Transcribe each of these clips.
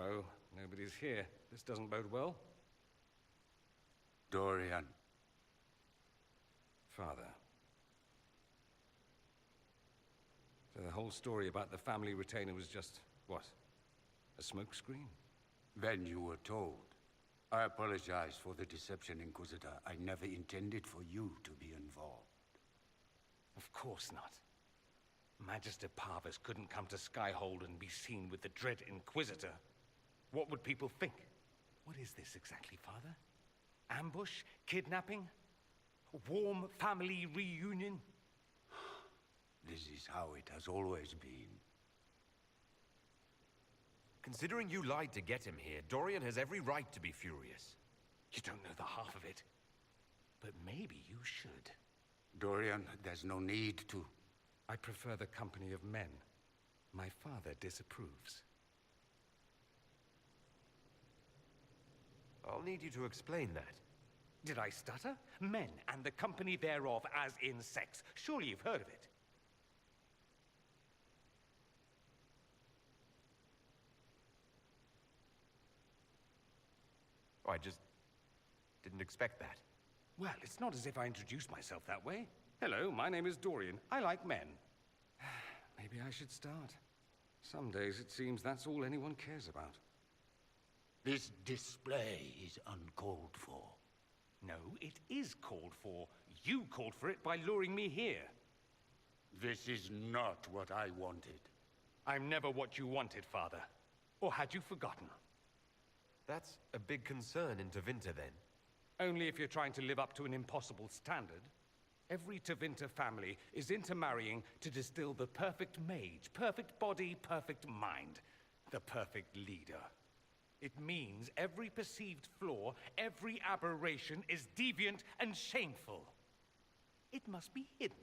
Uh-oh, nobody's here. This doesn't bode well. Dorian. Father. So the whole story about the family retainer was just, what? A smokescreen? Then you were told. I apologize for the deception, Inquisitor. I never intended for you to be involved. Of course not. Magister Parvus couldn't come to Skyhold and be seen with the dread Inquisitor. What would people think? What is this exactly, Father? Ambush? Kidnapping? Warm family reunion? This is how it has always been. Considering you lied to get him here, Dorian has every right to be furious. You don't know the half of it. But maybe you should. Dorian, there's no need to. I prefer the company of men. My father disapproves. I'll need you to explain that. Did I stutter? Men and the company thereof as in sex. Surely you've heard of it. Oh, I just didn't expect that. Well, it's not as if I introduced myself that way. Hello, my name is Dorian. I like men. Maybe I should start. Some days it seems that's all anyone cares about. This display is uncalled for. No, it is called for. You called for it by luring me here. This is not what I wanted. I'm never what you wanted, Father. Or had you forgotten? That's a big concern in Tevinter, then. Only if you're trying to live up to an impossible standard. Every Tevinter family is intermarrying to distill the perfect mage, perfect body, perfect mind, the perfect leader. It means every perceived flaw, every aberration is deviant and shameful. It must be hidden.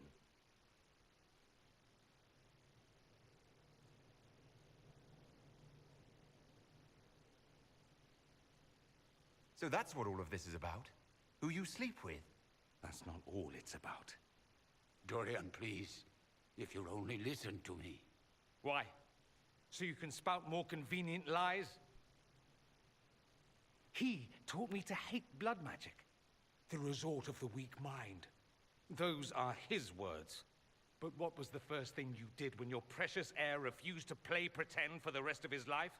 So that's what all of this is about? Who you sleep with? That's not all it's about. Dorian, please. If you'll only listen to me. Why? So you can spout more convenient lies? He taught me to hate blood magic. The resort of the weak mind. Those are his words. But what was the first thing you did when your precious heir refused to play pretend for the rest of his life?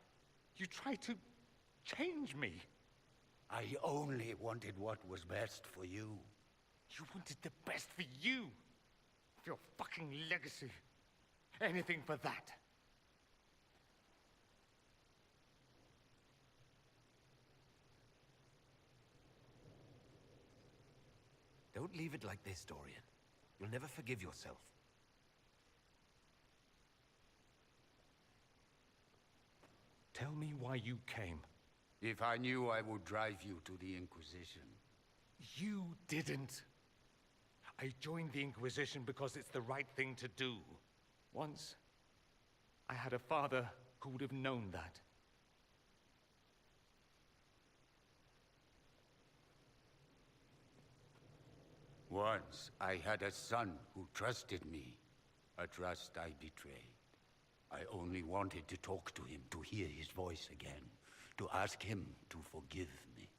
You tried to change me. I only wanted what was best for you. You wanted the best for you. For your fucking legacy. Anything for that. Don't leave it like this, Dorian. You'll never forgive yourself. Tell me why you came. If I knew, I would drive you to the Inquisition. You didn't. I joined the Inquisition because it's the right thing to do. Once, I had a father who would have known that. Once, I had a son who trusted me. A trust I betrayed. I only wanted to talk to him, to hear his voice again, to ask him to forgive me.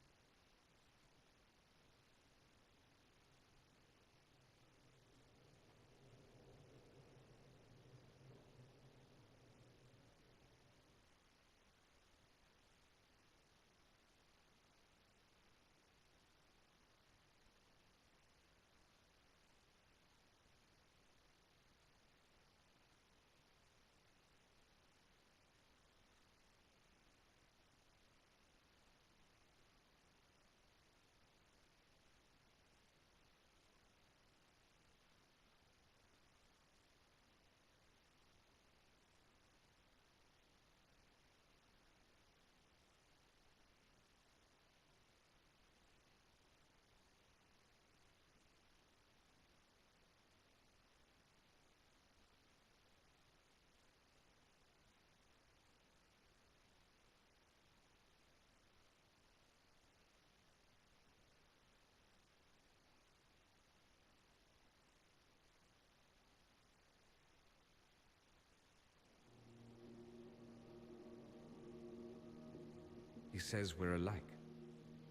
says we're alike.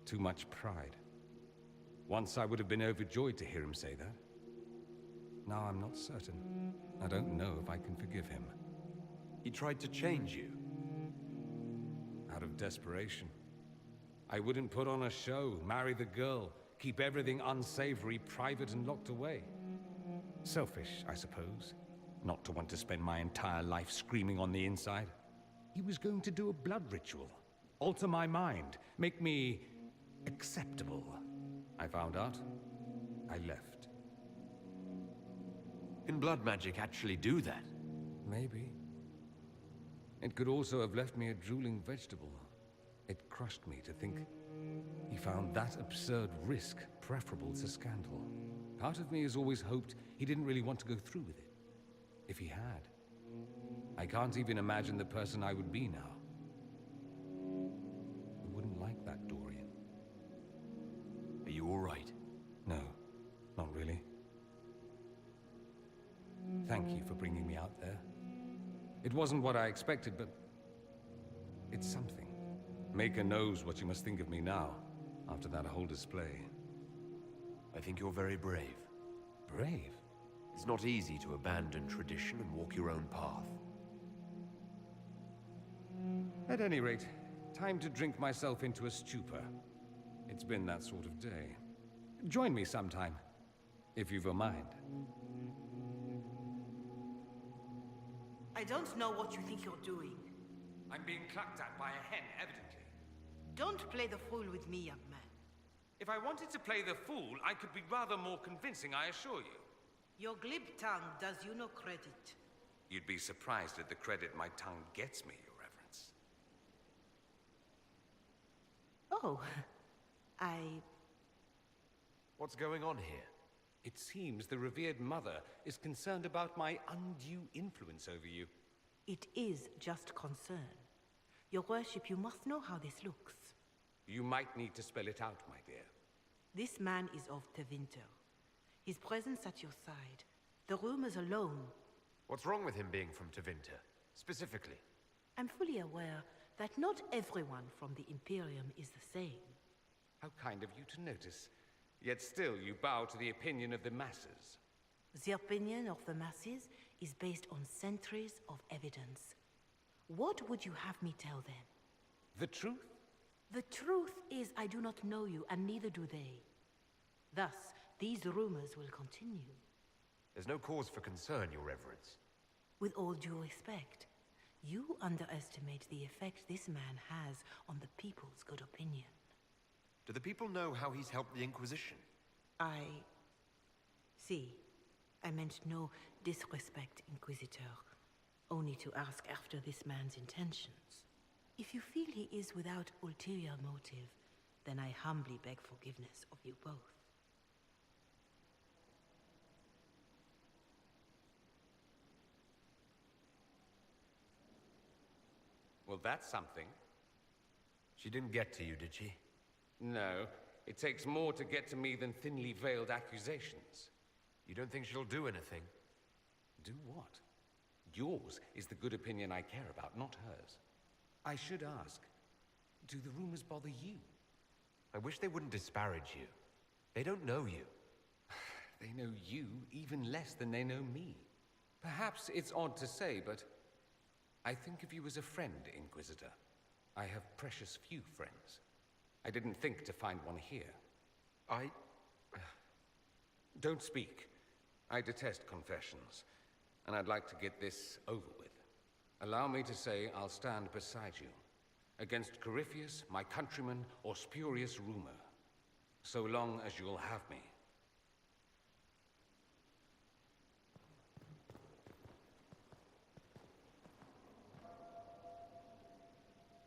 Too much pride. Once I would have been overjoyed to hear him say that. Now I'm not certain. I don't know if I can forgive him. He tried to change you. Out of desperation. I wouldn't put on a show, marry the girl, keep everything unsavory, private and locked away. Selfish, I suppose. Not to want to spend my entire life screaming on the inside. He was going to do a blood ritual. Alter my mind. Make me acceptable. I found out. I left. Can blood magic actually do that? Maybe. It could also have left me a drooling vegetable. It crushed me to think he found that absurd risk preferable to scandal. Part of me has always hoped he didn't really want to go through with it. If he had. I can't even imagine the person I would be now. I wouldn't like that, Dorian. Are you all right? No, not really. Thank you for bringing me out there. It wasn't what I expected, but it's something. Maker knows what you must think of me now, after that whole display. I think you're very brave. Brave? It's not easy to abandon tradition and walk your own path. At any rate, time to drink myself into a stupor. It's been that sort of day. Join me sometime, if you've a mind. I don't know what you think you're doing. I'm being clucked at by a hen, evidently. Don't play the fool with me, young man. If I wanted to play the fool, I could be rather more convincing, I assure you. Your glib tongue does you no credit. You'd be surprised at the credit my tongue gets me, Your Reverence. Oh, What's going on here? It seems the revered mother is concerned about my undue influence over you. It is just concern. Your worship, you must know how this looks. You might need to spell it out, my dear. This man is of Tevinter. His presence at your side, the rumors alone. What's wrong with him being from Tevinter, specifically? I'm fully aware that not everyone from the Imperium is the same. How kind of you to notice. Yet still you bow to the opinion of the masses. The opinion of the masses is based on centuries of evidence. What would you have me tell them? The truth? The truth is I do not know you, and neither do they. Thus, these rumors will continue. There's no cause for concern, Your Reverence. With all due respect, you underestimate the effect this man has on the people's good opinion. Do the people know how he's helped the Inquisition? See, I meant no disrespect, Inquisitor. Only to ask after this man's intentions. If you feel he is without ulterior motive, then I humbly beg forgiveness of you both. Well, that's something. She didn't get to you, did she? No, it takes more to get to me than thinly veiled accusations. You don't think she'll do anything? Do what? Yours is the good opinion I care about, not hers. I should ask, do the rumors bother you? I wish they wouldn't disparage you. They don't know you. They know you even less than they know me. Perhaps it's odd to say, but I think of you as a friend, Inquisitor. I have precious few friends. I didn't think to find one here. Don't speak. I detest confessions, and I'd like to get this over with. Allow me to say I'll stand beside you, against Corypheus, my countryman, or spurious rumor, so long as you'll have me.